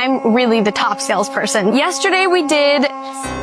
I'm really the top salesperson. Yesterday we did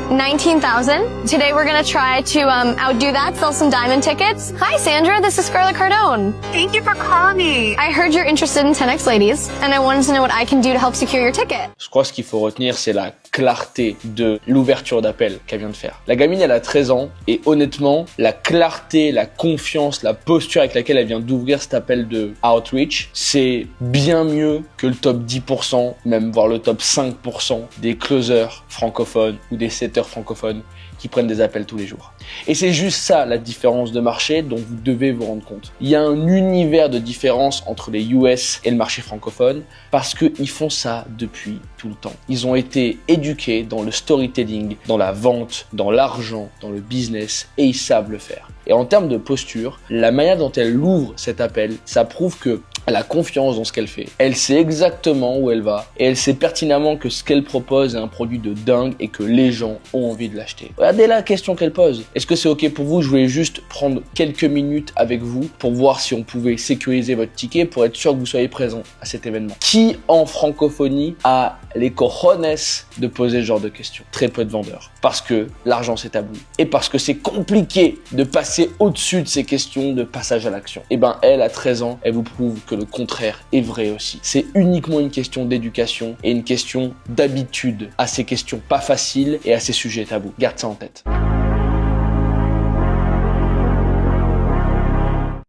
19,000. Today we're gonna try to outdo that, sell some diamond tickets. Hi Sandra, this is Scarlett Cardone. Thank you for calling me. I heard you're interested in 10X Ladies, and I wanted to know what I can do to help secure your ticket. Je crois que ce qu'il faut retenir, c'est la clarté de l'ouverture d'appel qu'elle vient de faire. La gamine, elle a 13 ans, et honnêtement, la clarté, la confiance, la posture avec laquelle elle vient d'ouvrir cet appel de outreach, c'est bien mieux que le top 10%, même voire le top 5% des closers francophones ou des setters francophones qui prennent des appels tous les jours. Et c'est juste ça la différence de marché dont vous devez vous rendre compte. Il y a un univers de différence entre les US et le marché francophone parce qu'ils font ça depuis tout le temps. Ils ont été éduqués dans le storytelling, dans la vente, dans l'argent, dans le business et ils savent le faire. Et en termes de posture, la manière dont elle ouvre cet appel, ça prouve que elle a confiance dans ce qu'elle fait. Elle sait exactement où elle va et elle sait pertinemment que ce qu'elle propose est un produit de dingue et que les gens ont envie de l'acheter. Regardez la question qu'elle pose. Est-ce que c'est ok pour vous? Je voulais juste prendre quelques minutes avec vous pour voir si on pouvait sécuriser votre ticket pour être sûr que vous soyez présent à cet événement. Qui en francophonie a les cojones de poser ce genre de questions? Très peu de vendeurs. Parce que l'argent c'est tabou et parce que c'est compliqué de passer au-dessus de ces questions de passage à l'action. Et ben elle, à 13 ans, elle vous prouve que le contraire est vrai aussi. C'est uniquement une question d'éducation et une question d'habitude à ces questions pas faciles et à ces sujets tabous. Garde ça en tête.